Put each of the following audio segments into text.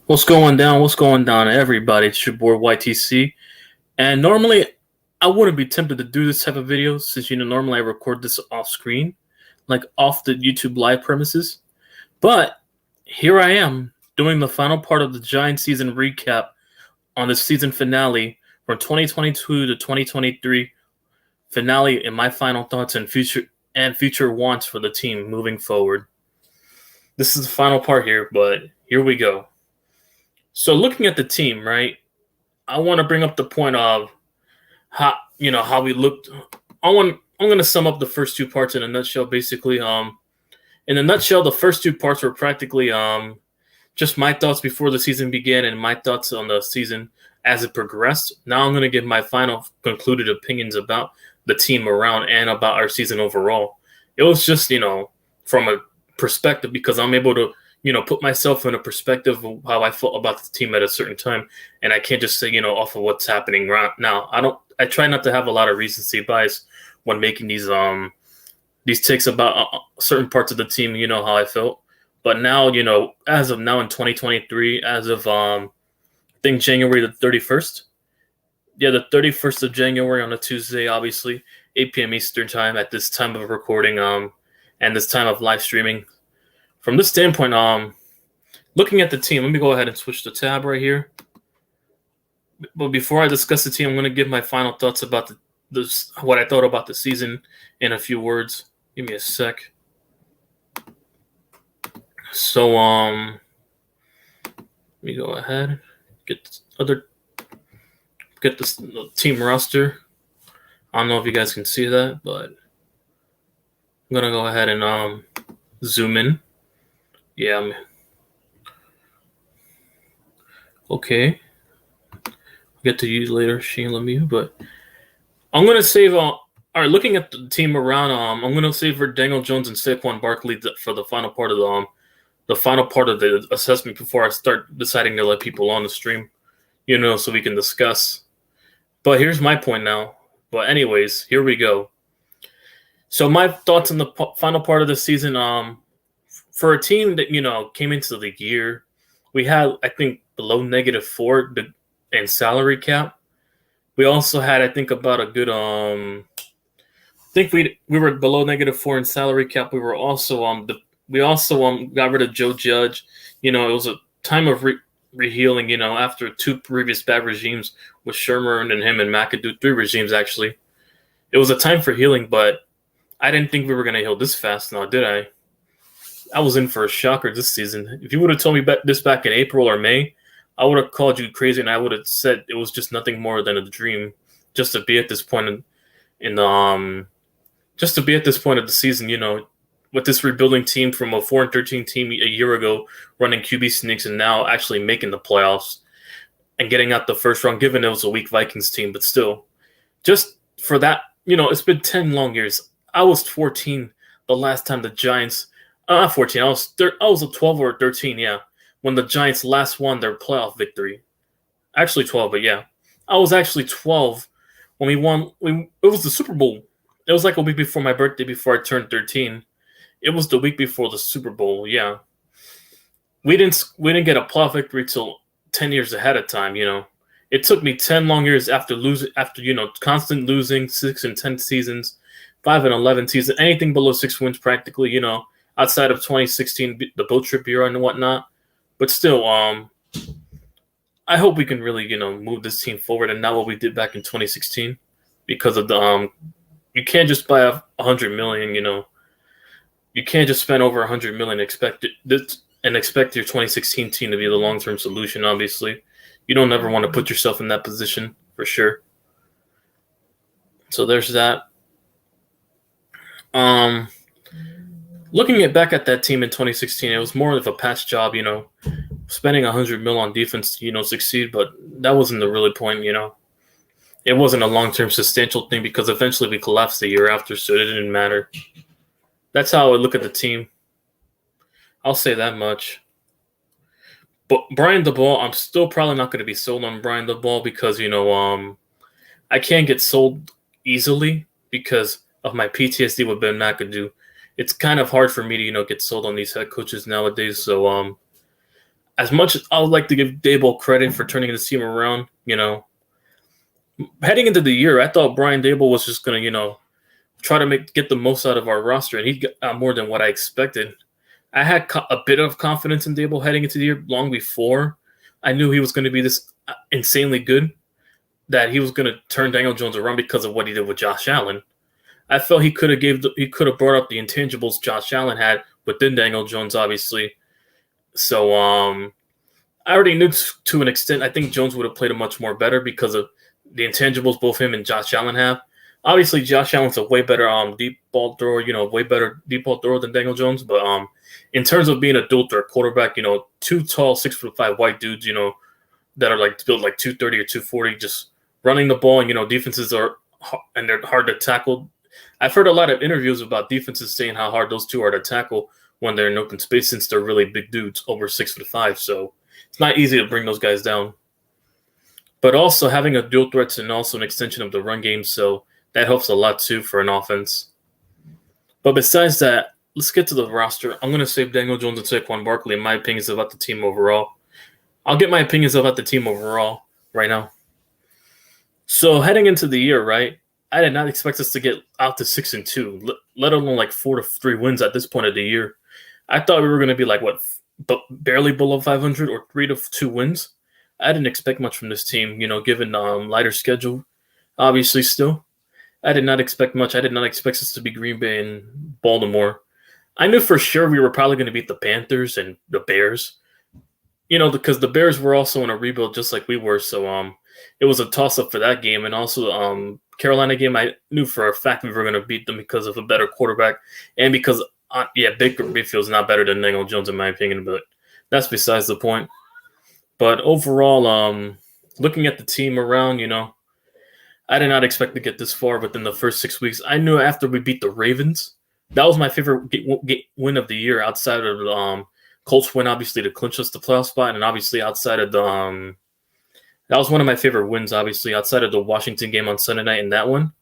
What's going down? What's going down, everybody? It's your boy YTC. And normally, I wouldn't be tempted to do this type of video since, normally I record this off screen, like off the YouTube live premises. But here I am doing the final part of the Giants season recap on the season finale from 2022 to 2023 finale and my final thoughts and future wants for the team moving forward. This is the final part here, but here we go. So looking at the team, right, I want to bring up the point of how we looked. I'm going to sum up the first two parts in a nutshell. Basically, in a nutshell, the first two parts were practically just my thoughts before the season began and my thoughts on the season as it progressed. Now I'm going to give my final concluded opinions about the team around and about our season overall. It was just, from a perspective because I'm able to put myself in a perspective of how I felt about the team at a certain time. And I can't just say, off of what's happening right now. I try not to have a lot of recency bias when making these takes about certain parts of the team, how I felt. But now, as of now in 2023, as of, I think January the 31st. Yeah, the 31st of January on a Tuesday, obviously, 8 p.m. Eastern time at this time of recording, and this time of live streaming. From this standpoint, looking at the team, let me go ahead and switch the tab right here. But before I discuss the team, I'm going to give my final thoughts about what I thought about the season in a few words. Give me a sec. So, let me go ahead, get this team roster. I don't know if you guys can see that, but I'm going to go ahead and zoom in. Yeah. Okay. I'll get to use later, Shane Lemieux, but I'm going to save. All right, looking at the team around, I'm going to save for Daniel Jones and Saquon Barkley for the final part of the assessment before I start deciding to let people on the stream, so we can discuss. But here's my point now. But anyways, here we go. So my thoughts on the final part of the season, for a team that, came into the year, we had, I think, below -4 in salary cap. We also had, I think, about a good, I think we were below -4 in salary cap. We were also, got rid of Joe Judge. It was a time of rehealing, after two previous bad regimes with Shermer and him and McAdoo, 3 regimes, actually. It was a time for healing, but I didn't think we were going to heal this fast, now did I? I was in for a shocker this season. If you would have told me this back in April or May, I would have called you crazy and I would have said it was just nothing more than a dream just to be at this point just to be at this point of the season, with this rebuilding team from a 4-13 team a year ago running QB sneaks and now actually making the playoffs and getting out the first round, given it was a weak Vikings team, but still. Just for that, it's been 10 long years. I was 14 the last time the Giants 14. I was a 12 or 13, yeah, when the Giants last won their playoff victory. Actually 12, but yeah. I was actually 12 when we won. It was the Super Bowl. It was like a week before my birthday, before I turned 13. It was the week before the Super Bowl, yeah. We didn't get a playoff victory till 10 years ahead of time, It took me 10 long years after constant losing, 6 and 10 seasons, 5 and 11 seasons, anything below 6 wins practically, outside of 2016, the boat trip year and whatnot. But still, I hope we can really, move this team forward and not what we did back in 2016 because of the, you can't just buy $100 million, You can't just spend over $100 million and expect your 2016 team to be the long-term solution, obviously. You don't ever want to put yourself in that position, for sure. So there's that. Looking back at that team in 2016, it was more of a patch job, spending $100 million on defense, succeed, but that wasn't the really point, It wasn't a long-term substantial thing because eventually we collapsed the year after, so it didn't matter. That's how I would look at the team. I'll say that much. But Brian DeBall, I'm still probably not going to be sold on Brian DeBall because, I can't get sold easily because of my PTSD with Ben McAdoo. It's kind of hard for me to, get sold on these head coaches nowadays. So as much as I would like to give Daboll credit for turning this team around, heading into the year, I thought Brian Daboll was just going to, try to get the most out of our roster, and he got more than what I expected. I had a bit of confidence in Daboll heading into the year long before I knew he was going to be this insanely good, that he was going to turn Daniel Jones around because of what he did with Josh Allen. I felt he could have brought up the intangibles Josh Allen had within Daniel Jones, obviously. So I already knew to an extent. I think Jones would have played a much more better because of the intangibles both him and Josh Allen have. Obviously, Josh Allen's a way better deep ball thrower, way better deep ball thrower than Daniel Jones. But in terms of being a dual threat quarterback, two tall, 6'5" white dudes, that are like built like 230 or 240, just running the ball, and defenses and they're hard to tackle. I've heard a lot of interviews about defenses saying how hard those two are to tackle when they're in open space, since they're really big dudes, over 6'5". So it's not easy to bring those guys down. But also having a dual threats and also an extension of the run game, so that helps a lot too for an offense. But besides that, let's get to the roster. I'm going to save Daniel Jones and Saquon Barkley and my opinions about the team overall. I'll get my opinions about the team overall right now. So heading into the year, right, I did not expect us to get out to 6-2, let alone like 4-3 wins at this point of the year. I thought we were going to be like, barely below 500 or 3-2 wins. I didn't expect much from this team, given lighter schedule, obviously still. I did not expect much. I did not expect us to be Green Bay and Baltimore. I knew for sure we were probably going to beat the Panthers and the Bears, because the Bears were also in a rebuild just like we were. So it was a toss-up for that game. And also Carolina game, I knew for a fact we were going to beat them because of a better quarterback and because, Baker Mayfield's not better than Daniel Jones in my opinion, but that's besides the point. But overall, looking at the team around, I did not expect to get this far within the first 6 weeks. I knew after we beat the Ravens, that was my favorite win of the year outside of the Colts win, obviously, to clinch us the playoff spot. And obviously outside of the that was one of my favorite wins, obviously, outside of the Washington game on Sunday night and that one.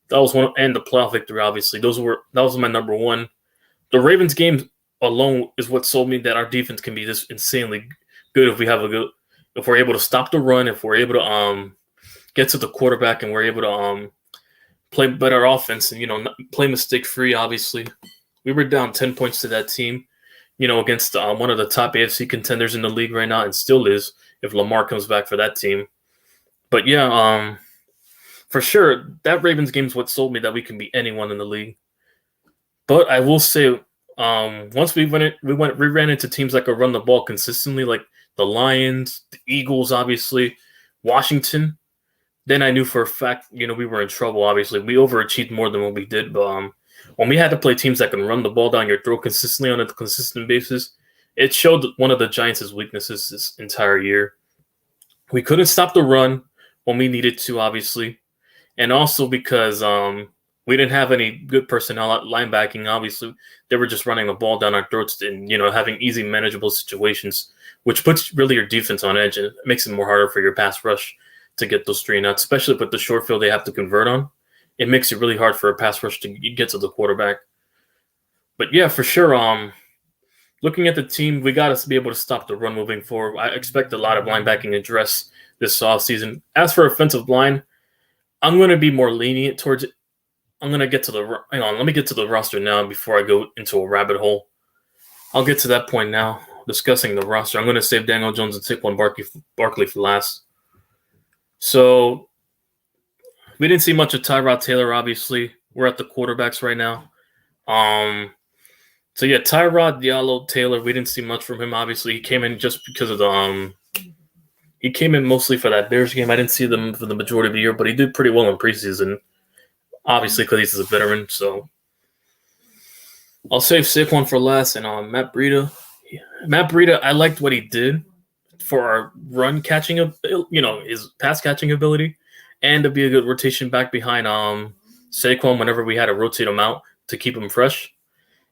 That was one, and the playoff victory, obviously. That was my number one. The Ravens game alone is what sold me that our defense can be this insanely good if we're able to stop the run, if we're able to get to the quarterback, and we're able to play better offense and play mistake free. Obviously, we were down 10 points to that team, against one of the top AFC contenders in the league right now, and still is if Lamar comes back for that team. But yeah, for sure that Ravens game is what sold me that we can beat anyone in the league. But I will say, once we ran into teams that could run the ball consistently, like the Lions, the Eagles, obviously, Washington. Then I knew for a fact, we were in trouble. Obviously, we overachieved more than what we did. But when we had to play teams that can run the ball down your throat consistently on a consistent basis, it showed one of the Giants' weaknesses this entire year. We couldn't stop the run when we needed to, obviously, and also because we didn't have any good personnel at linebacking. Obviously, they were just running the ball down our throats and having easy, manageable situations, which puts really your defense on edge and it makes it more harder for your pass rush to get those 3 and outs, especially with the short field they have to convert on. It makes it really hard for a pass rush to get to the quarterback. But yeah, for sure, looking at the team, we got to be able to stop the run moving forward. I expect a lot of linebacking address this offseason. As for offensive line, I'm going to be more lenient towards it. I'm going to get to the – hang on, let me get to the roster now before I go into a rabbit hole. I'll get to that point now, discussing the roster. I'm going to save Daniel Jones and Saquon Barkley for last. So we didn't see much of Tyrod Taylor, obviously. We're at the quarterbacks right now. So yeah, Tyrod, Diallo, Taylor, we didn't see much from him, obviously. He came in just because of the he came in mostly for that Bears game. I didn't see them for the majority of the year, but he did pretty well in preseason, obviously because he's a veteran. So I'll save Saquon for last, and Matt Breida. Matt Breida, I liked what he did for our run catching, his pass catching ability, and to be a good rotation back behind Saquon whenever we had to rotate him out to keep him fresh.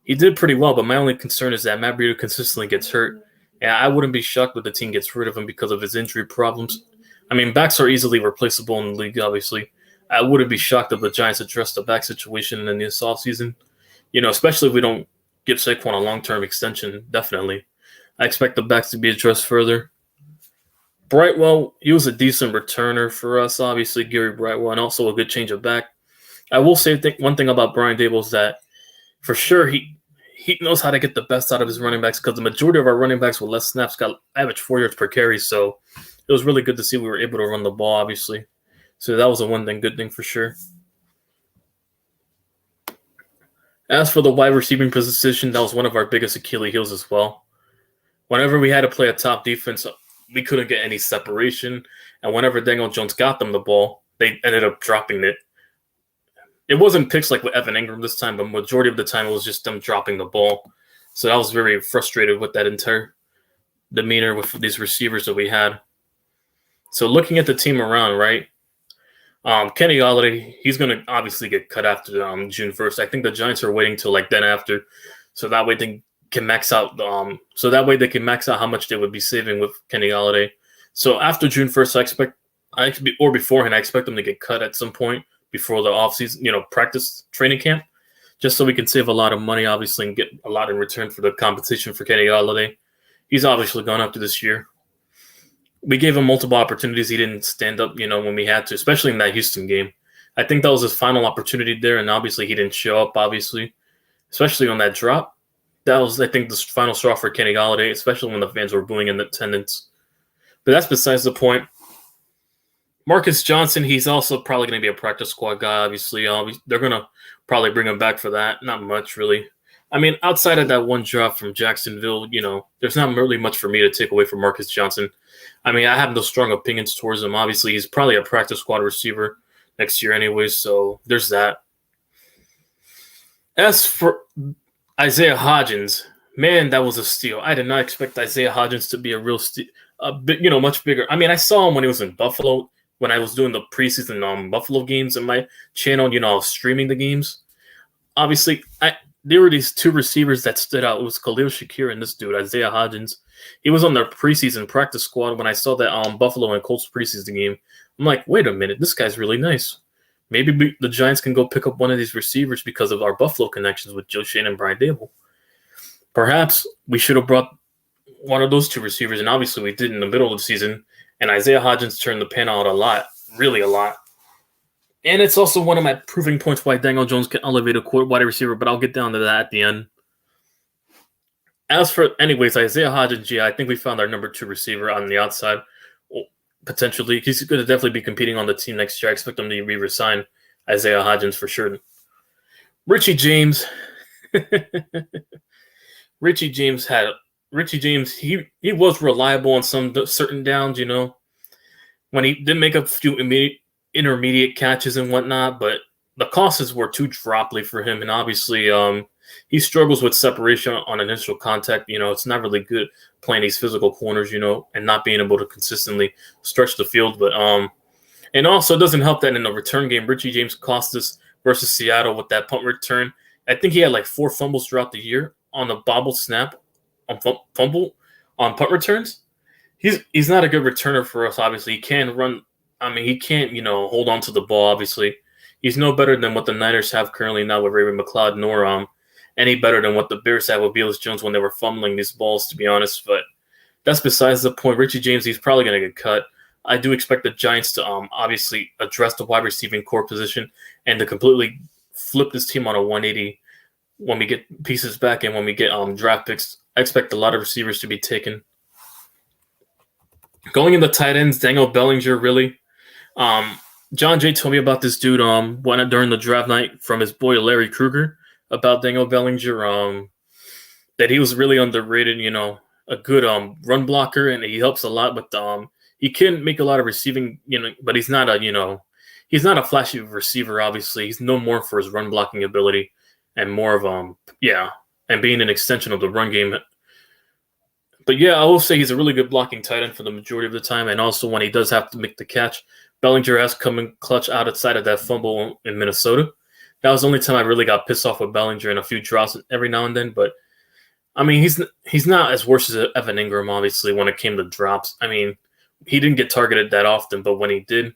He did pretty well, but my only concern is that Matt Breida consistently gets hurt, and I wouldn't be shocked if the team gets rid of him because of his injury problems. I mean, backs are easily replaceable in the league, obviously. I wouldn't be shocked if the Giants address the back situation in this offseason, especially if we don't give Saquon a long-term extension, definitely. I expect the backs to be addressed further. Brightwell, he was a decent returner for us, obviously, Gary Brightwell, and also a good change of back. I will say one thing about Brian Daboll is that for sure he knows how to get the best out of his running backs, because the majority of our running backs with less snaps got average 4 yards per carry, so it was really good to see we were able to run the ball, obviously. So that was a good thing for sure. As for the wide receiving position, that was one of our biggest Achilles heels as well. Whenever we had to play a top defense, we couldn't get any separation, and whenever Daniel Jones got them the ball, they ended up dropping it. It wasn't picks like with Evan Ingram this time, but majority of the time it was just them dropping the ball. So I was very frustrated with that entire demeanor with these receivers that we had. So looking at the team around, right? Kenny Golladay, he's going to obviously get cut after June 1st. I think the Giants are waiting till like then after, so that way they can max out. How much they would be saving with Kenny Golladay. So after June 1st, beforehand, I expect them to get cut at some point before the offseason, practice training camp, just so we can save a lot of money, obviously, and get a lot in return for the competition for Kenny Golladay. He's obviously gone after this year. We gave him multiple opportunities. He didn't stand up, when we had to, especially in that Houston game. I think that was his final opportunity there, and obviously he didn't show up, obviously, especially on that drop. That was, I think, the final straw for Kenny Golladay, especially when the fans were booing in attendance. But that's besides the point. Marcus Johnson, he's also probably going to be a practice squad guy, obviously. They're going to probably bring him back for that. Not much, really. I mean, outside of that one drop from Jacksonville, there's not really much for me to take away from Marcus Johnson. I mean, I have no strong opinions towards him. Obviously, he's probably a practice squad receiver next year anyway, so there's that. As for Isaiah Hodgins, man, that was a steal. I did not expect Isaiah Hodgins to be a real steal, much bigger. I mean, I saw him when he was in Buffalo, when I was doing the preseason Buffalo games on my channel. I was streaming the games. Obviously, there were these two receivers that stood out. It was Khalil Shakir and this dude, Isaiah Hodgins. He was on their preseason practice squad when I saw that Buffalo and Colts preseason game. I'm like, wait a minute, this guy's really nice. Maybe the Giants can go pick up one of these receivers because of our Buffalo connections with Joe Shane and Brian Daboll. Perhaps we should have brought one of those two receivers, and obviously we did in the middle of the season, and Isaiah Hodgins turned the pan out a lot, really a lot. And it's also one of my proving points why Daniel Jones can elevate a wide receiver, but I'll get down to that at the end. As for, Isaiah Hodgins, I think we found our number 2 receiver on the outside. Potentially, he's going to definitely be competing on the team next year. I expect him to re-resign Isaiah Hodgins for sure. Richie James, he was reliable on some certain downs, when he did make a few intermediate catches and whatnot, but the crosses were too droppy for him, and obviously he struggles with separation on initial contact. It's not really good playing these physical corners, and not being able to consistently stretch the field. But and also it doesn't help that in the return game, Richie James cost us versus Seattle with that punt return. I think he had like 4 fumbles throughout the year on the bobble snap on punt returns. He's not a good returner for us, obviously. He can run. I mean, he can't, hold on to the ball, obviously. He's no better than what the Niners have currently now with Ray McLeod, nor any better than what the Bears have with Velus Jones when they were fumbling these balls, to be honest. But that's besides the point. Richie James, he's probably going to get cut. I do expect the Giants to obviously address the wide receiving core position and to completely flip this team on a 180 when we get pieces back and when we get draft picks. I expect a lot of receivers to be taken. Going into tight ends, Daniel Bellinger, really. John Jay told me about this dude during the draft night from his boy Larry Krueger about Daniel Bellinger, that he was really underrated, a good run blocker, and he helps a lot with he can make a lot of receiving, but he's not a flashy receiver, obviously. He's no more for his run blocking ability and more of and being an extension of the run game. But I will say he's a really good blocking tight end for the majority of the time, and also when he does have to make the catch, Bellinger has come in clutch outside of that fumble in Minnesota. That was the only time I really got pissed off with Bellinger, and a few drops every now and then. But I mean, he's not as worse as Evan Ingram, obviously, when it came to drops. I mean, he didn't get targeted that often, but when he did,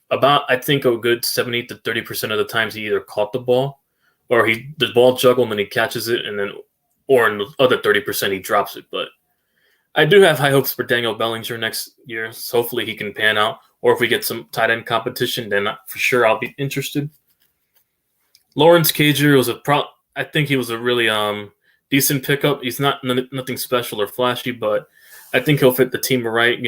I think a good 70 to 30% of the times he either caught the ball or the ball juggled and he catches it, or in the other 30% he drops it. But I do have high hopes for Daniel Bellinger next year. So hopefully he can pan out. Or if we get some tight end competition, then for sure I'll be interested. Lawrence Cager was I think he was a really decent pickup. He's not nothing special or flashy, but I think he'll fit the team right.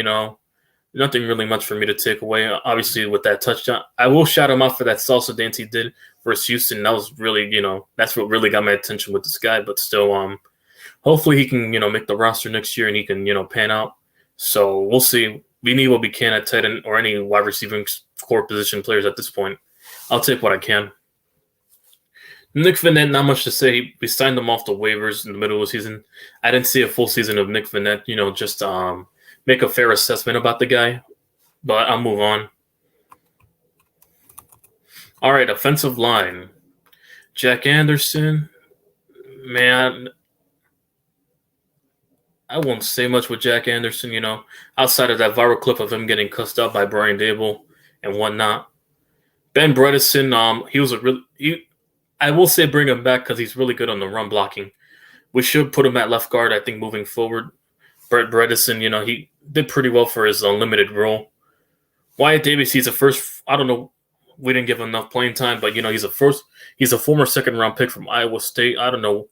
Nothing really much for me to take away. Obviously, with that touchdown, I will shout him out for that salsa dance he did versus Houston. That was really, that's what really got my attention with this guy. But still, hopefully he can, make the roster next year and he can, pan out. So we'll see. We need what we can at tight end or any wide receiving core position players at this point. I'll take what I can. Nick Vannett, not much to say. We signed him off the waivers in the middle of the season. I didn't see a full season of Nick Vannett, just make a fair assessment about the guy. But I'll move on. All right, offensive line. Jack Anderson. Man, I won't say much with Jack Anderson, outside of that viral clip of him getting cussed out by Brian Dable and whatnot. Ben Bredesen, I will say bring him back because he's really good on the run blocking. We should put him at left guard, I think, moving forward. Brett Bredesen, he did pretty well for his limited role. Wyatt Davis, he's a first. I don't know. We didn't give him enough playing time, but he's a former second-round pick from Iowa State. I don't know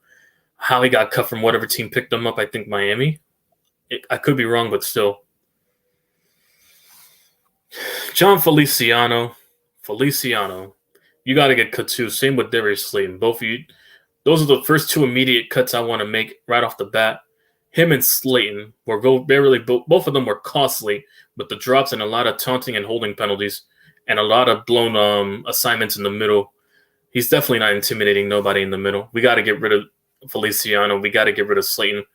how he got cut from whatever team picked him up. I think Miami. I could be wrong, but still. John Feliciano, you got to get cut too. Same with Darius Slayton. Both of you. Those are the first two immediate cuts I want to make right off the bat. Him and Slayton both of them were costly with the drops and a lot of taunting and holding penalties and a lot of blown assignments in the middle. He's definitely not intimidating nobody in the middle. We got to get rid of Feliciano. We got to get rid of Slayton.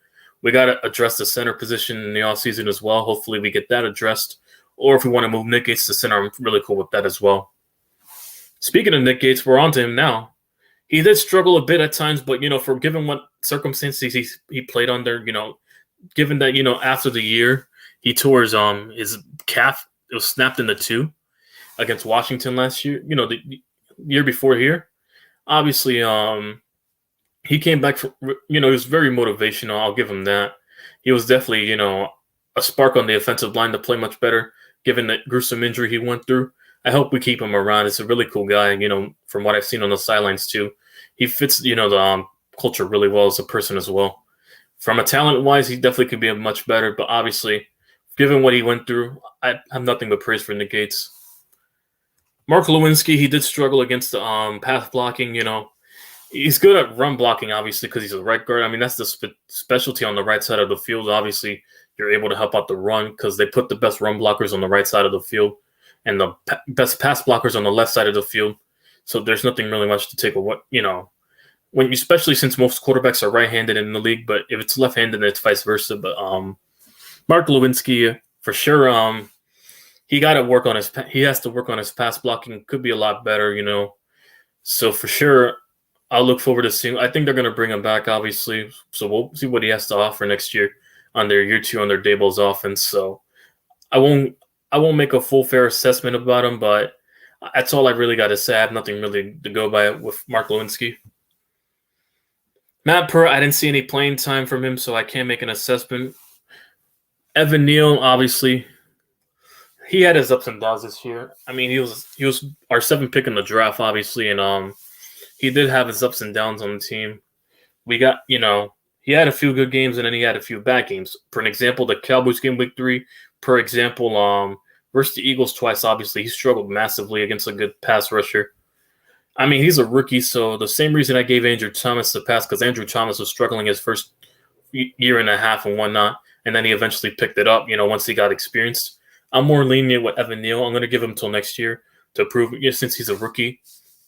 We got to address the center position in the offseason as well. Hopefully we get that addressed. Or if we want to move Nick Gates to center, I'm really cool with that as well. Speaking of Nick Gates, we're on to him now. He did struggle a bit at times, but, for given what circumstances he played under, given that, after the year, he tore his calf. It was snapped into two against Washington last year, the year before here. Obviously, he came back from, he was very motivational. I'll give him that. He was definitely, a spark on the offensive line to play much better, given that gruesome injury he went through. I hope we keep him around. It's a really cool guy, from what I've seen on the sidelines too. He fits, the culture really well as a person as well. From a talent-wise, he definitely could be much better, but obviously, given what he went through, I have nothing but praise for Nick Gates. Mark Lewinsky, he did struggle against the path blocking, He's good at run blocking, obviously, because he's a right guard. I mean, that's the specialty on the right side of the field. Obviously, you're able to help out the run because they put the best run blockers on the right side of the field and the best pass blockers on the left side of the field. So there's nothing really much to take away, especially since most quarterbacks are right-handed in the league, but if it's left-handed, it's vice versa. But Mark Lewinsky, for sure, he has to work on his pass blocking. Could be a lot better, So for sure, I'll look forward to seeing. I think they're going to bring him back, obviously. So we'll see what he has to offer next year on their year two on their Dable's offense. So I won't make a full fair assessment about him, but that's all I really got to say. I have nothing really to go by with Mark Lewinsky. Matt Purr, I didn't see any playing time from him, so I can't make an assessment. Evan Neal, obviously, he had his ups and downs this year. I mean, he was our 7th pick in the draft, obviously, and he did have his ups and downs on the team. We got, he had a few good games and then he had a few bad games. For an example, the Cowboys game week 3, per example, versus the Eagles twice, obviously, he struggled massively against a good pass rusher. I mean, he's a rookie, so the same reason I gave Andrew Thomas the pass, because Andrew Thomas was struggling his first year and a half and whatnot, and then he eventually picked it up, once he got experienced. I'm more lenient with Evan Neal. I'm going to give him until next year to prove, since he's a rookie,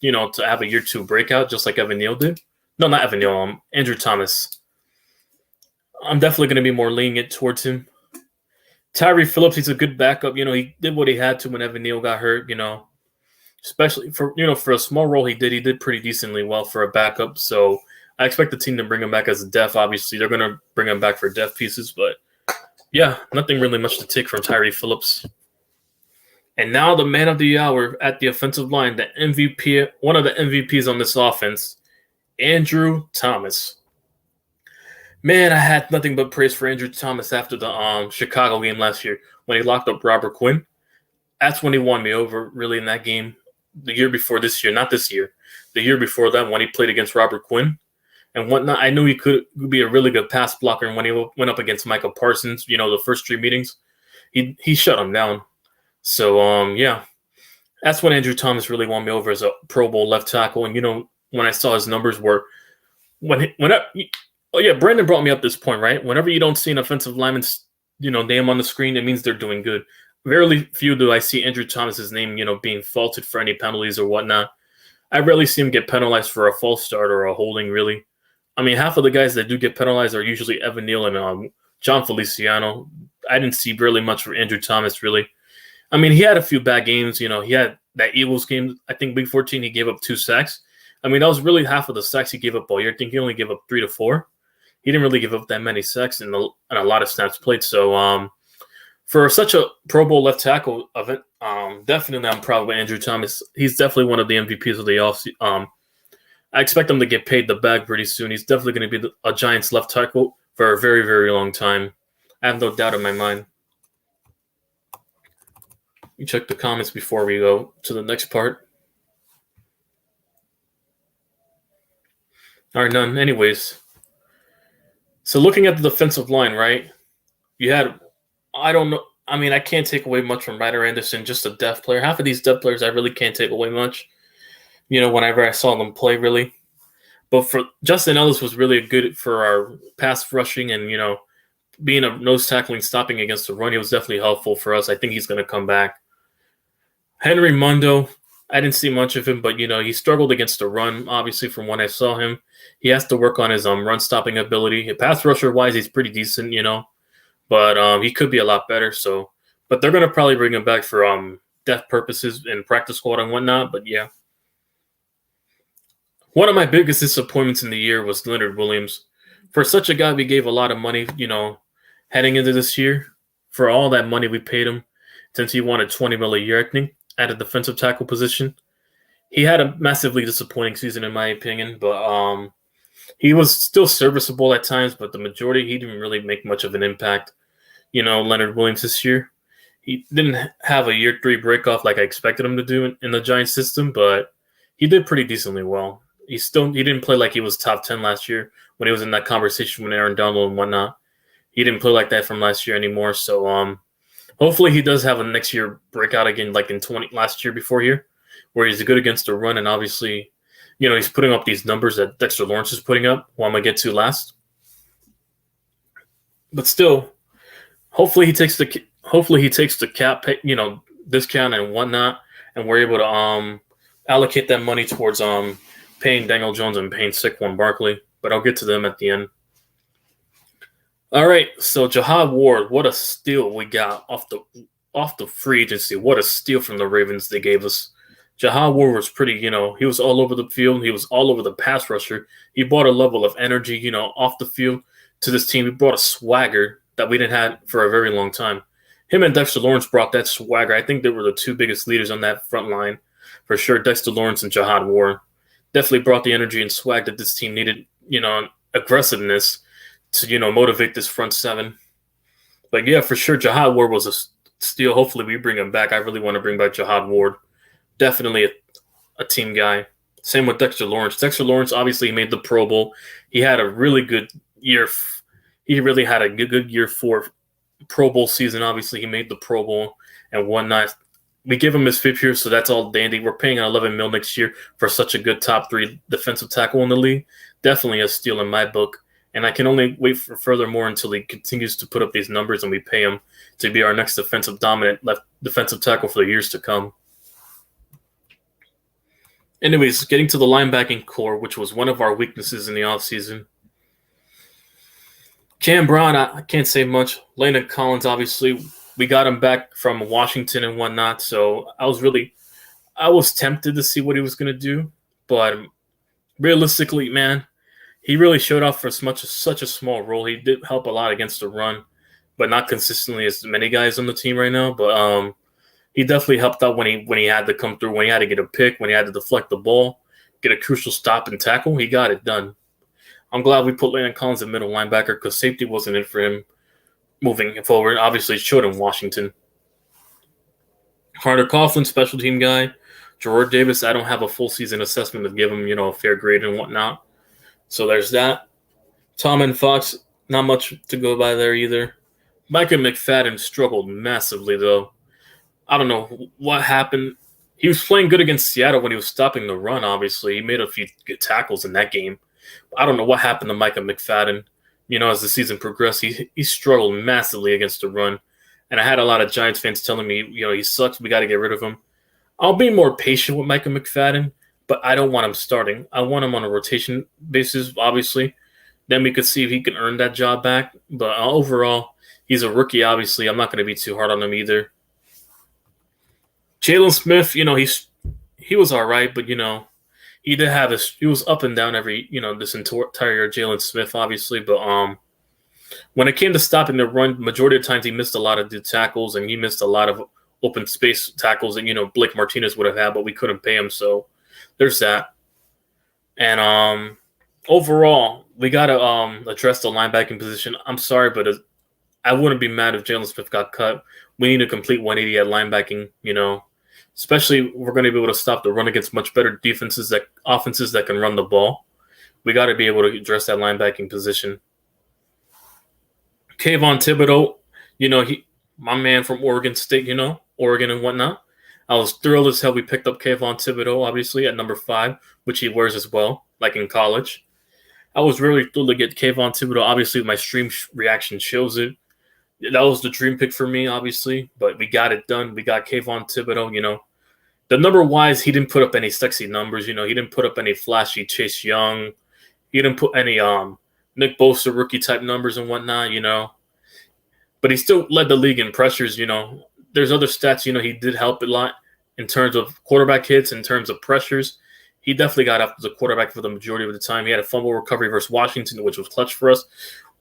to have a year 2 breakout, just like Evan Neal did. No, not Evan Neal, Andrew Thomas. I'm definitely going to be more lenient towards him. Tyree Phillips, he's a good backup. He did what he had to when Evan Neal got hurt, especially for a small role he did pretty decently well for a backup. So I expect the team to bring him back as a def. Obviously, they're going to bring him back for def pieces, but yeah, nothing really much to take from Tyree Phillips. And now the man of the hour at the offensive line, the MVP, one of the MVPs on this offense, Andrew Thomas. Man, I had nothing but praise for Andrew Thomas after the Chicago game last year when he locked up Robert Quinn. That's when he won me over, really, in that game. The year before this year, not this year, the year before that when he played against Robert Quinn and whatnot. I knew he could be a really good pass blocker. And when he went up against Michael Parsons, the first 3 meetings, he shut him down. So yeah, that's when Andrew Thomas really won me over as a Pro Bowl left tackle. And when I saw his numbers were oh yeah, Brandon brought me up this point, right? Whenever you don't see an offensive lineman's name on the screen, it means they're doing good. Very few do I see Andrew Thomas's name being faulted for any penalties or whatnot. I rarely see him get penalized for a false start or a holding, really. I mean, half of the guys that do get penalized are usually Evan Neal and John Feliciano. I didn't see really much for Andrew Thomas, really. I mean, he had a few bad games. He had that Eagles game. I think Week 14, he gave up 2 sacks. I mean, that was really half of the sacks he gave up all year. I think he only gave up 3 to 4. He didn't really give up that many sacks in a lot of snaps played. So for such a Pro Bowl left tackle of it, definitely I'm proud of Andrew Thomas. He's definitely one of the MVPs of the offseason. I expect him to get paid the bag pretty soon. He's definitely going to be a Giants left tackle for a very, very long time. I have no doubt in my mind. You check the comments before we go to the next part. All right, none. Anyways, so looking at the defensive line, right? You had, I don't know. I mean, I can't take away much from Ryder Anderson, just a depth player. Half of these depth players, I really can't take away much. Whenever I saw them play, really. But for Justin Ellis was really good for our pass rushing and, being a nose tackling, stopping against the run. He was definitely helpful for us. I think he's going to come back. Henry Mundo, I didn't see much of him, but, he struggled against the run, obviously, from when I saw him. He has to work on his run stopping ability. Pass rusher-wise, he's pretty decent, but he could be a lot better. So, but they're going to probably bring him back for depth purposes and practice squad and whatnot, but yeah. One of my biggest disappointments in the year was Leonard Williams. For such a guy, we gave a lot of money, heading into this year. For all that money we paid him, since he wanted $20 million a year, I think, at a defensive tackle position. He had a massively disappointing season, in my opinion, but he was still serviceable at times, but the majority, he didn't really make much of an impact. Leonard Williams this year. He didn't have a year 3 breakoff like I expected him to do in the Giants system, but he did pretty decently well. He didn't play like he was top 10 last year when he was in that conversation with Aaron Donald and whatnot. He didn't play like that from last year anymore. So hopefully he does have a next year breakout again, like in last year before here, where he's good against the run and obviously, he's putting up these numbers that Dexter Lawrence is putting up, who I'm gonna get to last. But still, hopefully he takes the cap, discount and whatnot, and we're able to allocate that money towards paying Daniel Jones and paying Saquon Barkley, but I'll get to them at the end. All right, so Jihad Ward, what a steal we got off the free agency. What a steal from the Ravens they gave us. Jihad Ward was pretty, he was all over the field. He was all over the pass rusher. He brought a level of energy, off the field to this team. He brought a swagger that we didn't have for a very long time. Him and Dexter Lawrence brought that swagger. I think they were the 2 biggest leaders on that front line. For sure, Dexter Lawrence and Jihad Ward definitely brought the energy and swag that this team needed, aggressiveness to, motivate this front 7. But yeah, for sure, Jihad Ward was a steal. Hopefully we bring him back. I really want to bring back Jihad Ward. Definitely a team guy. Same with Dexter Lawrence. Dexter Lawrence, obviously, he made the Pro Bowl. He had a really good year. He really had a good year for Pro Bowl season. Obviously, he made the Pro Bowl and whatnot. We give him his 5th year, so that's all dandy. We're paying $11 million next year for such a good top 3 defensive tackle in the league. Definitely a steal in my book. And I can only wait for furthermore until he continues to put up these numbers and we pay him to be our next dominant left defensive tackle for the years to come. Anyways, getting to the linebacking core, which was one of our weaknesses in the offseason. Cam Brown, I can't say much. Landon Collins, obviously, we got him back from Washington and whatnot, so I was tempted to see what he was going to do, but realistically, man, he really showed off for such a small role. He did help a lot against the run, but not consistently as many guys on the team right now. But he definitely helped out when he had to come through, when he had to get a pick, when he had to deflect the ball, get a crucial stop and tackle. He got it done. I'm glad we put Landon Collins at middle linebacker because safety wasn't in for him moving forward. Obviously, it showed in Washington. Carter Coughlin, special team guy. Gerard Davis, I don't have a full season assessment to give him, a fair grade and whatnot. So there's that. Tom and Fox, not much to go by there either. Micah McFadden struggled massively, though. I don't know what happened. He was playing good against Seattle when he was stopping the run, obviously. He made a few good tackles in that game. I don't know what happened to Micah McFadden. As the season progressed, he struggled massively against the run. And I had a lot of Giants fans telling me, he sucks. We got to get rid of him. I'll be more patient with Micah McFadden, but I don't want him starting. I want him on a rotation basis, obviously. Then we could see if he can earn that job back. But overall, he's a rookie, obviously. I'm not going to be too hard on him either. Jalen Smith, he was all right, but, he did have this. He was up and down every, this entire year, Jalen Smith, obviously. But when it came to stopping the run, majority of the times he missed a lot of good tackles, and he missed a lot of open space tackles that, Blake Martinez would have had, but we couldn't pay him. So there's that. And overall, we got to address the linebacking position. I'm sorry, but I wouldn't be mad if Jalen Smith got cut. We need a complete 180 at linebacking, especially we're going to be able to stop the run against much better offenses that can run the ball. We got to be able to address that linebacking position. Kayvon Thibodeau, my man from Oregon State, Oregon and whatnot. I was thrilled as hell we picked up Kayvon Thibodeau, obviously, at number 5, which he wears as well, like in college. I was really thrilled to get Kayvon Thibodeau. Obviously, my stream reaction shows it. That was the dream pick for me, obviously, but we got it done. We got Kayvon Thibodeau, The number-wise, he didn't put up any sexy numbers, He didn't put up any flashy Chase Young. He didn't put any Nick Bosa rookie-type numbers and whatnot, But he still led the league in pressures, There's other stats, he did help a lot in terms of quarterback hits, in terms of pressures. He definitely got after the quarterback for the majority of the time. He had a fumble recovery versus Washington, which was clutch for us.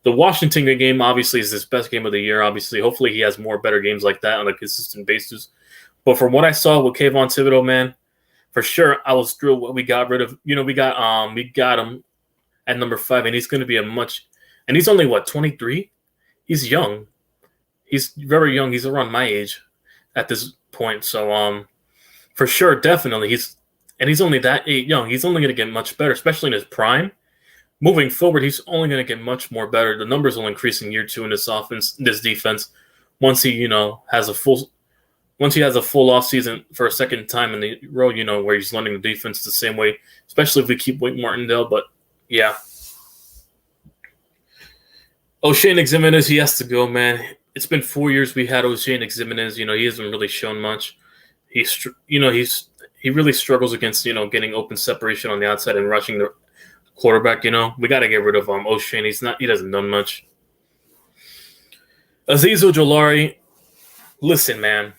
The Washington game, obviously, is his best game of the year, obviously. Hopefully he has more better games like that on a consistent basis. But from what I saw with Kayvon Thibodeau, man, for sure, I was thrilled what we got rid of. We got him at number 5, and he's going to be and he's only, 23? He's young. He's very young. He's around my age at this point. So, for sure, definitely, he's only that young. He's only going to get much better, especially in his prime. Moving forward, he's only going to get much more better. The numbers will increase in year 2 in this offense, this defense, once he, has a full off season for a second time in the row, where he's learning the defense the same way, especially if we keep Wink Martindale. But yeah, O'Shea Ximenez, he has to go, man. It's been 4 years we had O'Shea Ximenez. He hasn't really shown much. He really struggles against getting open separation on the outside and rushing the quarterback. We got to get rid of O'Shea. He doesn't done much. Azeez Ojulari, listen, man.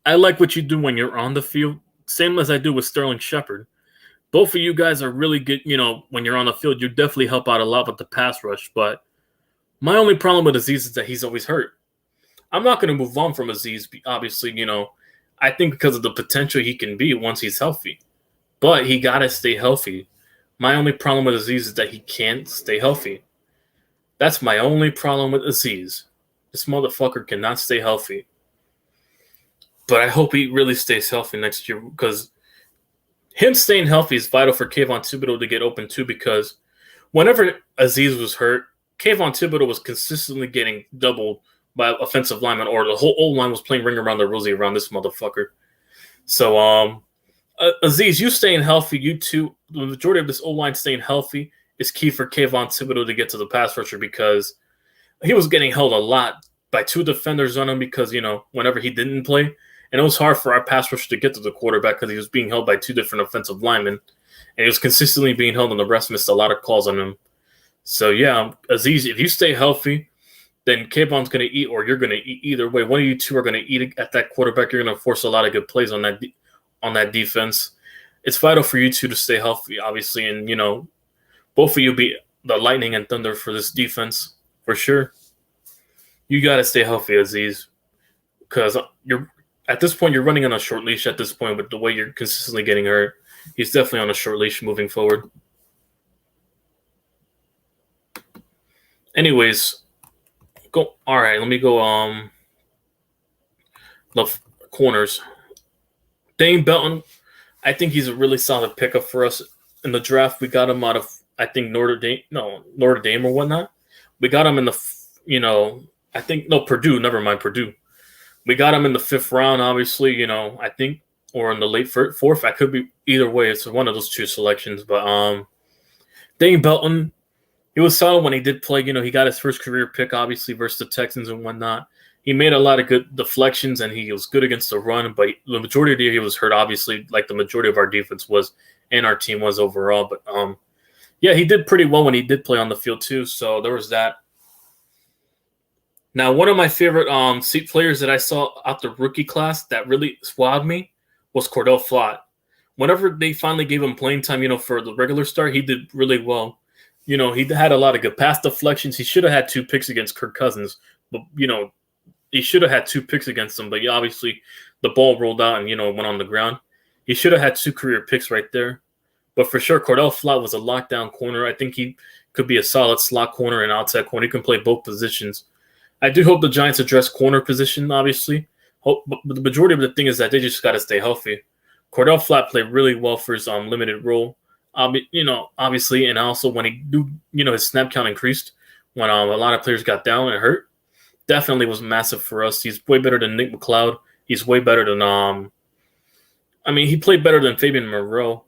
I like what you do when you're on the field, same as I do with Sterling Shepard. Both of you guys are really good. When you're on the field, you definitely help out a lot with the pass rush. But my only problem with Azeez is that he's always hurt. I'm not going to move on from Azeez, obviously. I think because of the potential he can be once he's healthy. But he got to stay healthy. My only problem with Azeez is that he can't stay healthy. That's my only problem with Azeez. This motherfucker cannot stay healthy. But I hope he really stays healthy next year, because him staying healthy is vital for Kayvon Thibodeau to get open too, because whenever Azeez was hurt, Kayvon Thibodeau was consistently getting doubled by offensive linemen, or the whole O-line was playing ring around the rosy around this motherfucker. So, Azeez, you staying healthy, you too, the majority of this O-line staying healthy is key for Kayvon Thibodeau to get to the pass rusher, because he was getting held a lot by 2 defenders on him because, whenever he didn't play, and it was hard for our pass rusher to get to the quarterback because he was being held by 2 different offensive linemen, and he was consistently being held, and the rest missed a lot of calls on him. So, yeah, Azeez, if you stay healthy, then Kayvon's going to eat, or you're going to eat either way. One of you two are going to eat at that quarterback. You're going to force a lot of good plays on that defense. It's vital for you two to stay healthy, obviously, and, both of you be the lightning and thunder for this defense, for sure. You got to stay healthy, Azeez, because at this point, you're running on a short leash at this point with the way you're consistently getting hurt. He's definitely on a short leash moving forward. Anyways, go. All right, let me go. The corners. Dane Belton. I think he's a really solid pickup for us in the draft. We got him out of I think Notre Dame or whatnot. We got him in the I think no Purdue. Never mind Purdue. We got him in the 5th round. Obviously, I think or in the late 4th. I could be either way. It's one of those 2 selections. But Dane Belton, he was solid when he did play. He got his first career pick, obviously, versus the Texans and whatnot. He made a lot of good deflections, and he was good against the run. But the majority of the year, he was hurt, obviously, like the majority of our defense was and our team was overall. But, yeah, he did pretty well when he did play on the field, too. So there was that. Now, one of my favorite seat players that I saw out the rookie class that really wowed me was Cordell Flott. Whenever they finally gave him playing time, for the regular start, he did really well. He had a lot of good pass deflections. He should have had 2 picks against Kirk Cousins, but he should have had 2 picks against him. But yeah, obviously, the ball rolled out and went on the ground. He should have had 2 career picks right there. But for sure, Cordell Flott was a lockdown corner. I think he could be a solid slot corner and outside corner. He can play both positions. I do hope the Giants address corner position, obviously. But the majority of the thing is that they just got to stay healthy. Cordell Flott played really well for his limited role, obviously, and also when his snap count increased when a lot of players got down and hurt, definitely was massive for us. He's way better than Nick McLeod. He's way better than he played better than Fabian Moreau.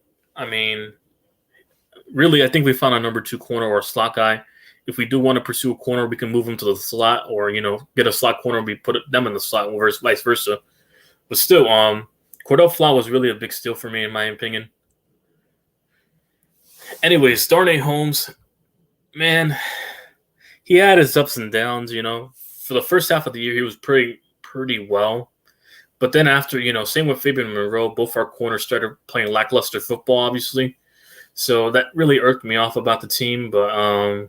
Really, I think we found a number 2 corner or a slot guy. If we do want to pursue a corner, we can move him to the slot or, get a slot corner and we put them in the slot or vice versa. But still, Cordell Flott was really a big steal for me, in my opinion. Anyways, Darnay Holmes, man, he had his ups and downs, For the first half of the year, he was pretty well. But then after, same with Fabian Moreau, both our corners started playing lackluster football, obviously. So that really irked me off about the team. But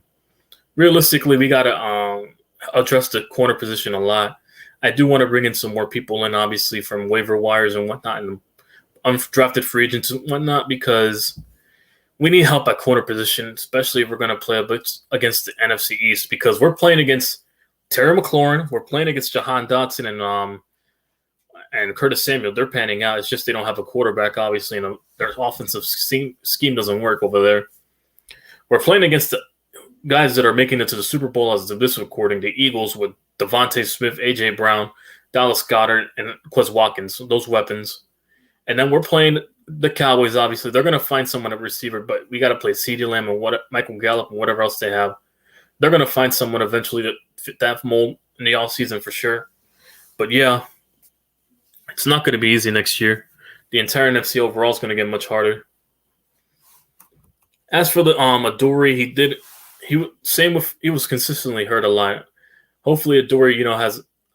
realistically, we got to address the corner position a lot. I do want to bring in some more people in, obviously, from waiver wires and whatnot, and undrafted free agents and whatnot, because we need help at corner position, especially if we're going to play a bit against the NFC East, because we're playing against Terry McLaurin, we're playing against Jahan Dotson and Curtis Samuel. They're panning out. It's just they don't have a quarterback, obviously, and their offensive scheme doesn't work over there. We're playing against the guys that are making it to the Super Bowl as of this recording, the Eagles with Devontae Smith, A.J. Brown, Dallas Goedert, and Quez Watkins, those weapons. And then we're playing the Cowboys, obviously. They're going to find someone at receiver, but we got to play CeeDee Lamb and Michael Gallup and whatever else they have. They're going to find someone eventually to fit that mold in the offseason for sure. But yeah, it's not going to be easy next year. The entire NFC overall is going to get much harder. As for the Adoree, he was consistently hurt a lot. Hopefully Adoree,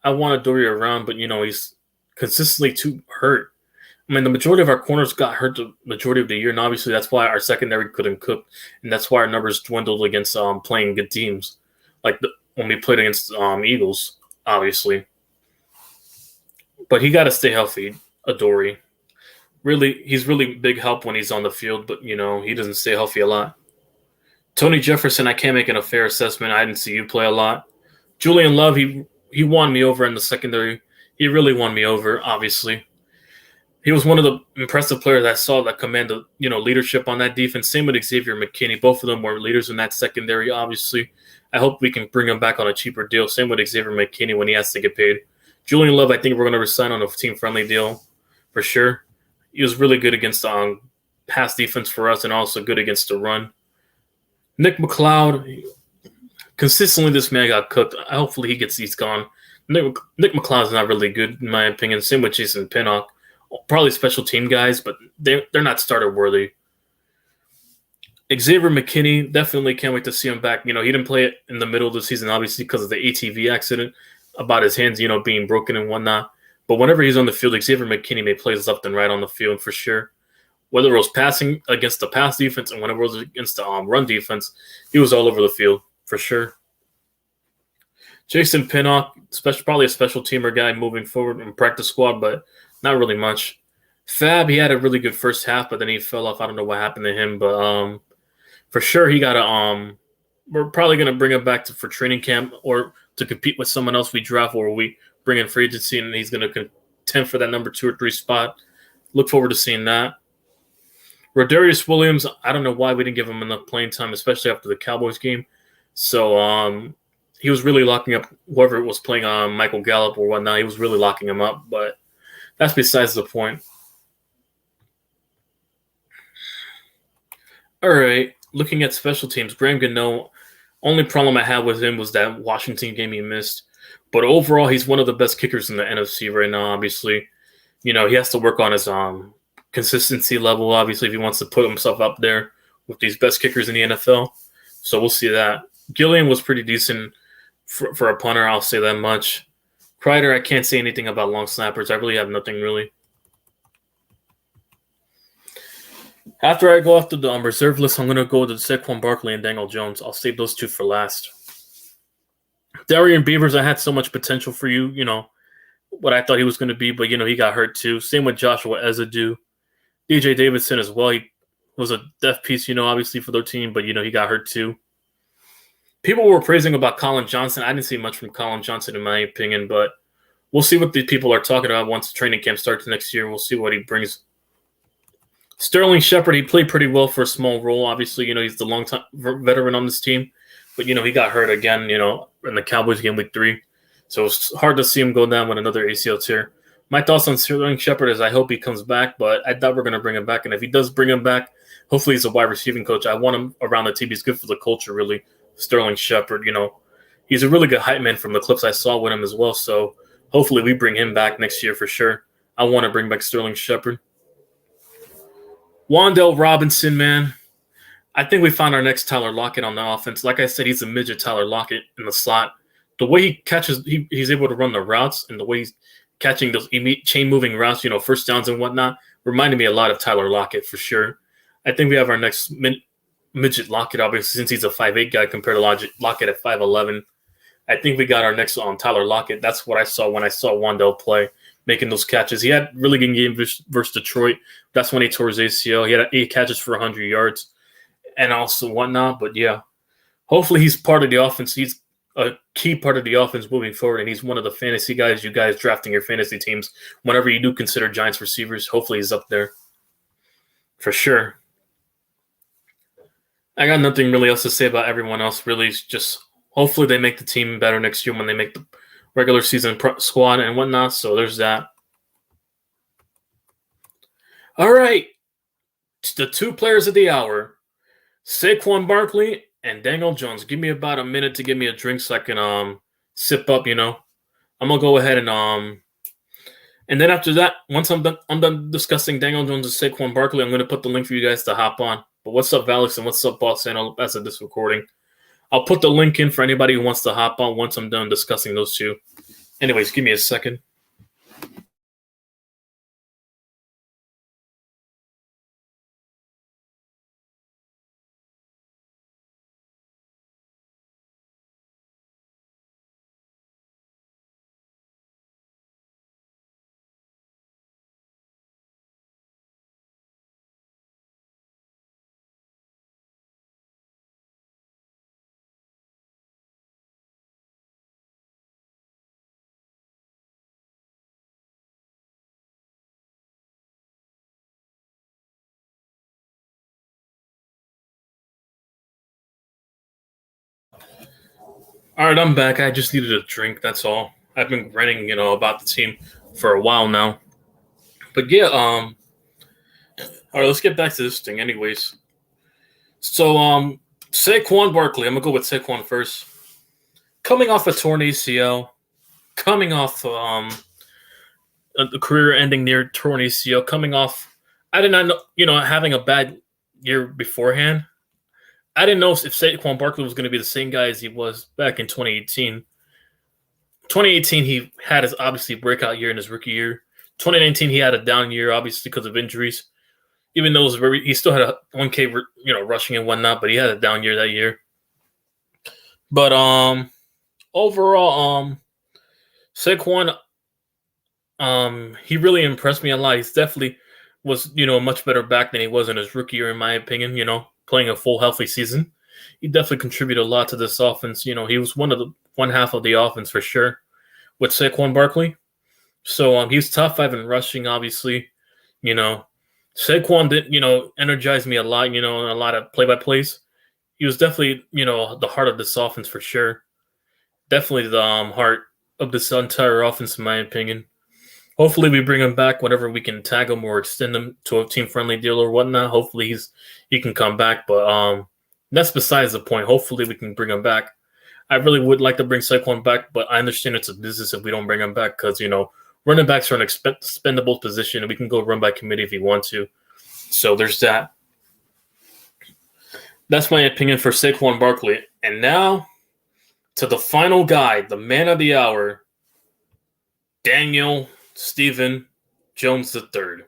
I want Adoree around, but he's consistently too hurt. The majority of our corners got hurt the majority of the year, and obviously that's why our secondary couldn't cook, and that's why our numbers dwindled against playing good teams, like when we played against Eagles, obviously. But he got to stay healthy, Adoree. Really, he's really big help when he's on the field, but he doesn't stay healthy a lot. Tony Jefferson, I can't make a fair assessment. I didn't see you play a lot. Julian Love, he won me over in the secondary. He really won me over, obviously. He was one of the impressive players I saw that commanded, leadership on that defense. Same with Xavier McKinney. Both of them were leaders in that secondary, obviously. I hope we can bring him back on a cheaper deal. Same with Xavier McKinney when he has to get paid. Julian Love, I think we're going to resign on a team-friendly deal for sure. He was really good against pass defense for us and also good against the run. Nick McLeod, consistently this man got cooked. Hopefully he gets these gone. Nick McLeod's not really good, in my opinion. Same with Jason Pinnock. Probably special team guys, but they're not starter worthy. Xavier McKinney, definitely can't wait to see him back. He didn't play it in the middle of the season, obviously, because of the ATV accident about his hands, being broken and whatnot. But whenever he's on the field, Xavier McKinney may play left and right on the field for sure. Whether it was passing against the pass defense and whenever it was against the run defense, he was all over the field for sure. Jason Pinnock, probably a special teamer guy moving forward in practice squad, but not really much. Fab, he had a really good first half, but then he fell off. I don't know what happened to him, but for sure he got we're probably going to bring him back for training camp or to compete with someone else we draft, or we bring in free agency and he's going to contend for that number 2 or 3 spot. Look forward to seeing that. Rodarius Williams, I don't know why we didn't give him enough playing time, especially after the Cowboys game. So he was really locking up whoever was playing on Michael Gallup or whatnot. He was really locking him up, but that's besides the point. All right, looking at special teams, Graham Gano, only problem I had with him was that Washington game he missed. But overall, he's one of the best kickers in the NFC right now, obviously. He has to work on his consistency level, obviously, if he wants to put himself up there with these best kickers in the NFL. So we'll see that. Gillian was pretty decent for a punter, I'll say that much. Kreider, I can't say anything about long snappers. I really have nothing, really. After I go after the reserve list, I'm going to go to Saquon Barkley and Daniel Jones. I'll save those two for last. Darian Beavers, I had so much potential for you, what I thought he was going to be, but, he got hurt too. Same with Joshua Ezadu. DJ Davidson as well. He was a death piece, obviously for their team, but, he got hurt too. People were praising about Colin Johnson. I didn't see much from Colin Johnson in my opinion, but we'll see what these people are talking about once training camp starts next year. We'll see what he brings. Sterling Shepard, he played pretty well for a small role. Obviously, he's the long-time veteran on this team. But, he got hurt again, in the Cowboys game week 3. So it's hard to see him go down with another ACL tear. My thoughts on Sterling Shepard is I hope he comes back, but I doubt we're going to bring him back. And if he does bring him back, hopefully he's a wide receiving coach. I want him around the team. He's good for the culture, really. Sterling Shepard, he's a really good hype man from the clips I saw with him as well. So hopefully we bring him back next year for sure. I want to bring back Sterling Shepard. Wan'Dale Robinson, man. I think we found our next Tyler Lockett on the offense. Like I said, he's a midget Tyler Lockett in the slot. The way he catches, he's able to run the routes, and the way he's catching those chain-moving routes, first downs and whatnot, reminded me a lot of Tyler Lockett for sure. I think we have our next midget Lockett, obviously, since he's a 5'8 guy compared to Lockett at 5'11. I think we got our next Tyler Lockett. That's what I saw when I saw Wan'Dale play, making those catches. He had really good game versus Detroit. That's when he tore his ACL. He had 8 catches for 100 yards and also whatnot. But, yeah, hopefully he's part of the offense. He's a key part of the offense moving forward, and he's one of the fantasy guys you guys drafting your fantasy teams. Whenever you do consider Giants receivers, hopefully he's up there for sure. I got nothing really else to say about everyone else, really. Just hopefully they make the team better next year when they make the regular season squad and whatnot. So there's that. All right. The 2 players of the hour, Saquon Barkley and Daniel Jones. Give me about a minute to give me a drink so I can sip up, I'm going to go ahead and then after that, once I'm done discussing Daniel Jones and Saquon Barkley, I'm going to put the link for you guys to hop on. But what's up, Alex, and what's up, Boss Anno, as of this recording? I'll put the link in for anybody who wants to hop on once I'm done discussing those two. Anyways, give me a second. All right, I'm back. I just needed a drink. That's all. I've been ranting, about the team for a while now. But yeah, all right, let's get back to this thing. Anyways, so Saquon Barkley. I'm gonna go with Saquon first. Coming off a torn ACL, coming off a career-ending near torn ACL, coming off. I did not know, having a bad year beforehand. I didn't know if Saquon Barkley was going to be the same guy as he was back in 2018. 2018, he had his obviously breakout year in his rookie year. 2019, he had a down year, obviously because of injuries. Even though he still had a 1K, rushing and whatnot, but he had a down year that year. But overall, Saquon, he really impressed me a lot. He's definitely was, a much better back than he was in his rookie year, in my opinion. Playing a full healthy season. he definitely contributed a lot to this offense. You know, he was one half of the offense for sure with Saquon Barkley. So he was top 5 in rushing, obviously. You know, Saquon did, energize me a lot, in a lot of play-by-plays. He was definitely, the heart of this offense for sure. Definitely the heart of this entire offense, in my opinion. Hopefully we bring him back whenever we can tag him or extend him to a team-friendly deal or whatnot. Hopefully he can come back, but that's besides the point. Hopefully we can bring him back. I really would like to bring Saquon back, but I understand it's a business if we don't bring him back because, running backs are an expendable position, and we can go run by committee if we want to. So there's that. That's my opinion for Saquon Barkley. And now to the final guy, the man of the hour, Daniel Stephen Jones III.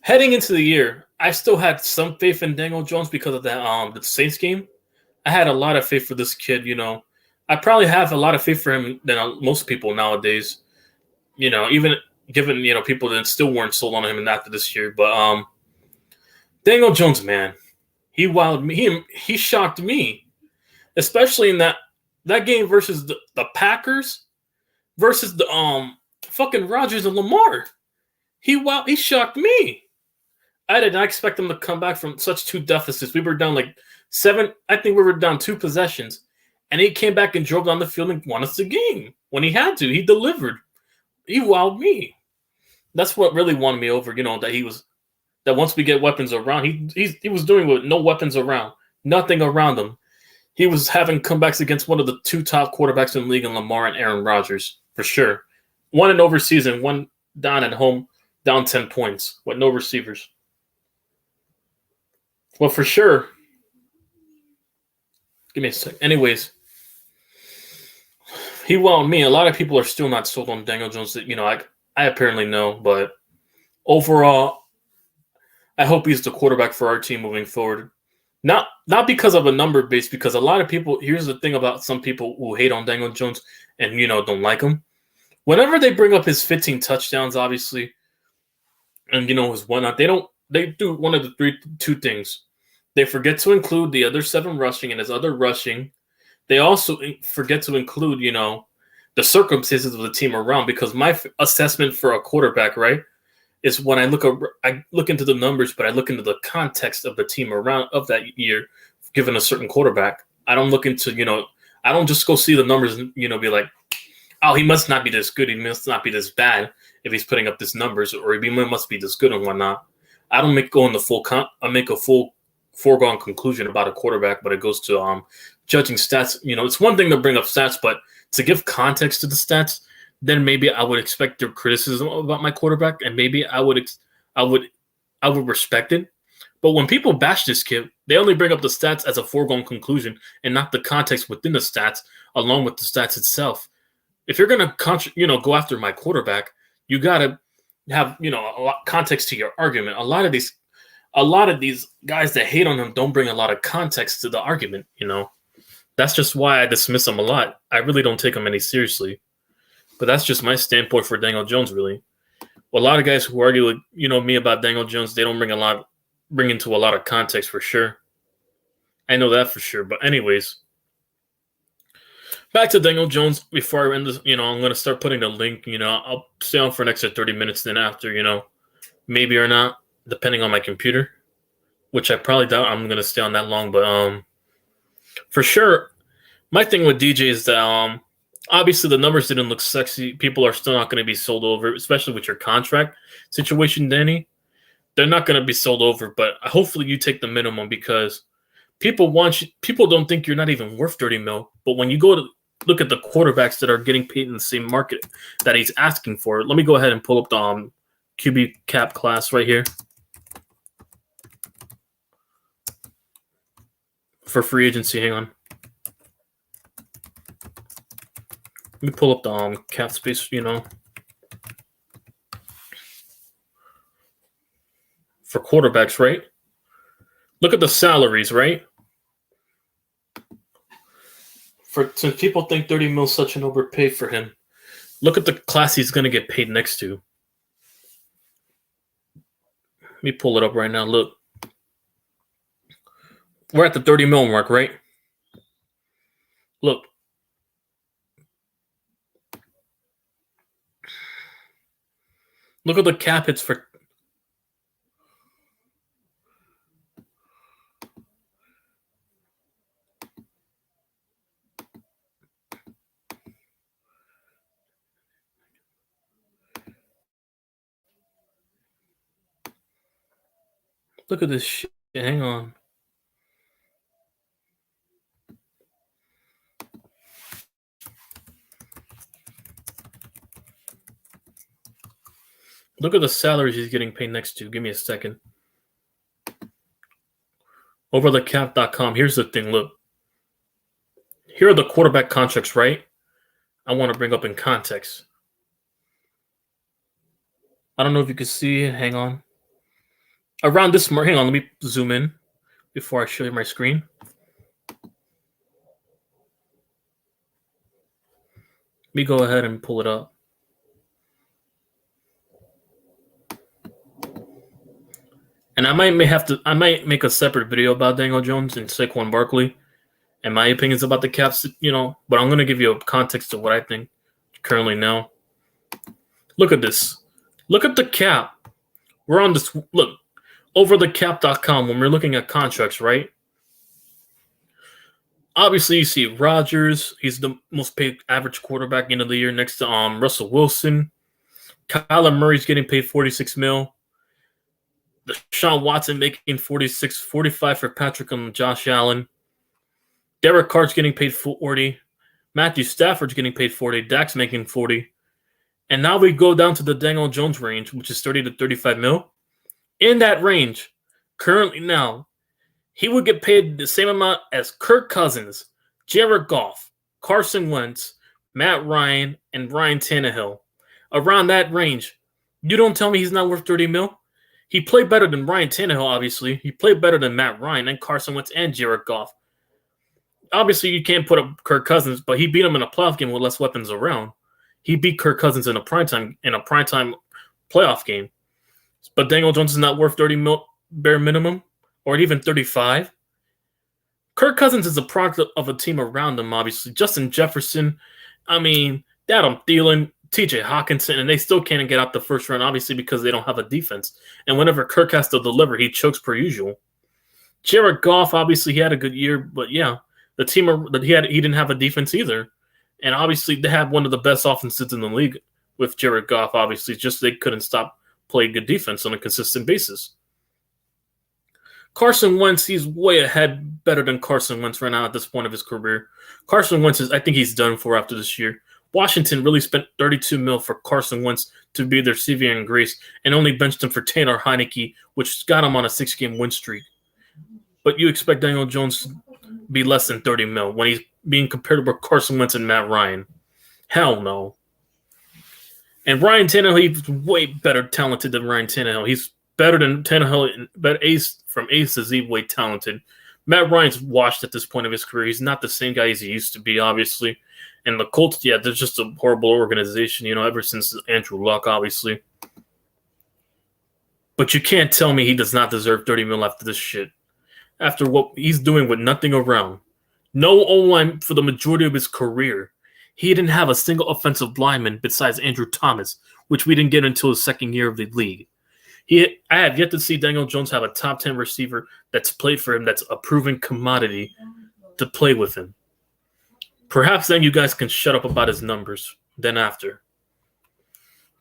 Heading into the year, I still had some faith in Daniel Jones because of the Saints game. I had a lot of faith for this kid, I probably have a lot of faith for him than most people nowadays. Even given, people that still weren't sold on him after this year. But Daniel Jones, man, he wowed me. He shocked me, especially in that game versus the Packers versus the fucking Rodgers and Lamar. He shocked me. I did not expect him to come back from such 2 deficits. We were down like 7. I think we were down 2 possessions, and he came back and drove down the field and won us the game when he had to. He delivered. He wowed me. That's what really won me over. That once we get weapons around, he was doing with no weapons around, nothing around him. He was having comebacks against one of the 2 top quarterbacks in the league, in Lamar and Aaron Rodgers, for sure. One in overseas and one down at home, down 10 points with no receivers. Well, for sure. Give me a sec. Anyways, he wowed me. A lot of people are still not sold on Daniel Jones. That I apparently know, but overall, I hope he's the quarterback for our team moving forward. Not because of a number base, because a lot of people. Here's the thing about some people who hate on Daniel Jones and don't like him. Whenever they bring up his 15 touchdowns, obviously, and his whatnot, they do one of the 2 things. They forget to include the other 7 rushing and his other rushing. They also forget to include, the circumstances of the team around, because my assessment for a quarterback, right, is when I look into the numbers, but I look into the context of the team around of that year, given a certain quarterback. I don't look into, I don't just go see the numbers and, be like, oh, he must not be this good. He must not be this bad if he's putting up these numbers, or he must be this good and whatnot. I don't make a full foregone conclusion about a quarterback, but it goes to judging stats. It's one thing to bring up stats, but to give context to the stats, then maybe I would expect their criticism about my quarterback, and maybe I would respect it. But when people bash this kid, they only bring up the stats as a foregone conclusion and not the context within the stats, along with the stats itself. If you're gonna go after my quarterback, you gotta have a lot context to your argument. A lot of these guys that hate on him don't bring a lot of context to the argument. That's just why I dismiss him a lot. I really don't take him any seriously. But that's just my standpoint for Daniel Jones, really. Well, a lot of guys who argue with me about Daniel Jones, they don't bring into a lot of context for sure. I know that for sure. But anyways, back to Daniel Jones. Before I end this, I'm going to start putting the link. I'll stay on for an extra 30 minutes then after, maybe or not, depending on my computer, which I probably doubt I'm going to stay on that long. But for sure, my thing with DJ is that obviously the numbers didn't look sexy. People are still not going to be sold over, especially with your contract situation, Danny. They're not going to be sold over, but hopefully you take the minimum, because people don't think you're not even worth 30 mil. But when you go to look at the quarterbacks that are getting paid in the same market that he's asking for, let me go ahead and pull up the QB cap class right here for free agency. Hang on. Let me pull up the cap space, for quarterbacks, right? Look at the salaries, right? Since people think 30 mil is such an overpay for him, look at the class he's going to get paid next to. Let me pull it up right now. Look. We're at the 30 mil mark, right? Look. Look at the cap hits for... Look at this shit. Hang on. Look at the salaries he's getting paid next to. Give me a second. Overthecap.com. Here's the thing. Look. Here are the quarterback contracts, right? I want to bring up in context. I don't know if you can see it. Hang on. Around this mark. Hang on. Let me zoom in before I show you my screen. Let me go ahead and pull it up. And I might make a separate video about Daniel Jones and Saquon Barkley and my opinions about the Caps, but I'm going to give you a context of what I think currently now. Look at this. Look at the cap. We're on this. Look, overthecap.com when we're looking at contracts, right? Obviously, you see Rodgers. He's the most paid average quarterback end of the year next to Russell Wilson. Kyler Murray's getting paid $46 million. Deshaun Watson making 46, 45 for Patrick and Josh Allen. Derek Carr's getting paid 40. Matthew Stafford's getting paid 40. Dak's making 40. And now we go down to the Daniel Jones range, which is 30 to 35 mil. In that range, currently now, he would get paid the same amount as Kirk Cousins, Jared Goff, Carson Wentz, Matt Ryan, and Ryan Tannehill. Around that range. You don't tell me he's not worth 30 mil? He played better than Ryan Tannehill, obviously. He played better than Matt Ryan and Carson Wentz and Jared Goff. Obviously, you can't put up Kirk Cousins, but he beat him in a playoff game with less weapons around. He beat Kirk Cousins in a primetime playoff game. But Daniel Jones is not worth 30 mil bare minimum, or even 35. Kirk Cousins is a product of a team around him, obviously. Justin Jefferson, Adam Thielen, TJ Hawkinson, and they still can't get out the first round, obviously, because they don't have a defense. And whenever Kirk has to deliver, he chokes per usual. Jared Goff, obviously, he had a good year, but yeah, the team that he didn't have a defense either. And obviously, they had one of the best offenses in the league with Jared Goff, obviously, just they couldn't stop playing good defense on a consistent basis. Carson Wentz, he's way ahead, better than Carson Wentz right now at this point of his career. Carson Wentz I think he's done for after this year. Washington really spent $32 million for Carson Wentz to be their saving grace and only benched him for Tanner Heineke, which got him on a 6-game win streak. But you expect Daniel Jones to be less than $30 million when he's being compared with Carson Wentz and Matt Ryan. Hell no. And Ryan Tannehill, he's way better talented than Ryan Tannehill. He's better than Tannehill, but from ace to Z, way talented. Matt Ryan's washed at this point of his career. He's not the same guy as he used to be, obviously. And the Colts, they're just a horrible organization, ever since Andrew Luck, obviously. But you can't tell me he does not deserve $30 million after this shit. After what he's doing with nothing around. No O-line for the majority of his career. He didn't have a single offensive lineman besides Andrew Thomas, which we didn't get until his second year of the league. I have yet to see Daniel Jones have a top 10 receiver that's played for him that's a proven commodity to play with him. Perhaps then you guys can shut up about his numbers then after.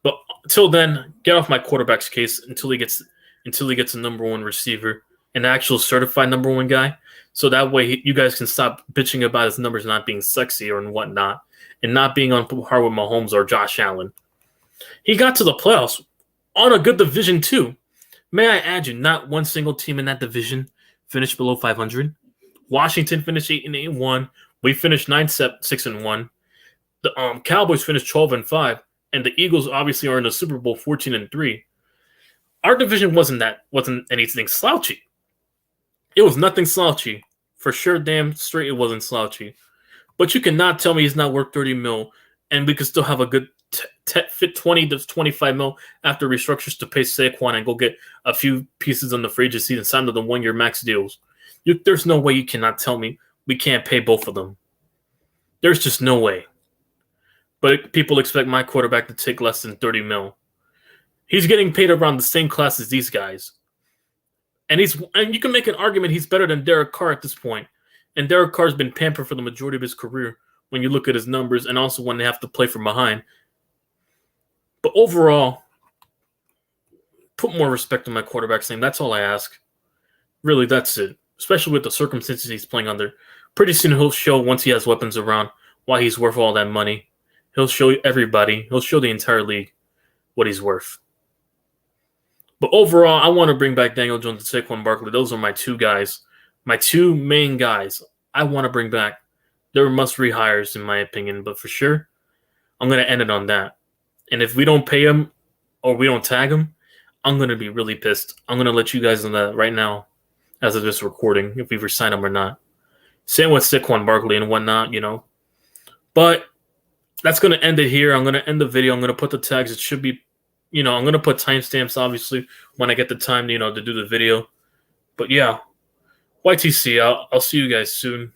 But until then, get off my quarterback's case until he gets a number one receiver, an actual certified number one guy. So that way you guys can stop bitching about his numbers not being sexy or and whatnot, and not being on par with Mahomes or Josh Allen. He got to the playoffs on a good division too. May I add you, not one single team in that division finished below 500. Washington finished 8-1. We finished 9-6-1. The Cowboys finished 12-5, and the Eagles obviously are in the Super Bowl 14-3. Our division wasn't anything slouchy. It was nothing slouchy. For sure, damn straight, it wasn't slouchy. But you cannot tell me he's not worth $30 million, and we could still have a good fit 20 to 25 mil after restructures to pay Saquon and go get a few pieces on the free agency and sign to the 1-year max deals. There's no way you cannot tell me we can't pay both of them. There's just no way. But people expect my quarterback to take less than 30 mil. He's getting paid around the same class as these guys. And you can make an argument he's better than Derek Carr at this point. And Derek Carr's been pampered for the majority of his career when you look at his numbers and also when they have to play from behind. But overall, put more respect on my quarterback's name. That's all I ask. Really, that's it. Especially with the circumstances he's playing under. Pretty soon he'll show, once he has weapons around, why he's worth all that money. He'll show everybody, he'll show the entire league what he's worth. But overall, I want to bring back Daniel Jones and Saquon Barkley. Those are my two guys. My two main guys I want to bring back. They're must rehires, in my opinion. But for sure, I'm going to end it on that. And if we don't pay him or we don't tag him, I'm going to be really pissed. I'm going to let you guys know that right now as of this recording, if we resign him or not. Same with Saquon Barkley and whatnot, But that's going to end it here. I'm going to end the video. I'm going to put the tags. It should be, I'm going to put timestamps, obviously, when I get the time, to do the video. But yeah, YTC, I'll see you guys soon.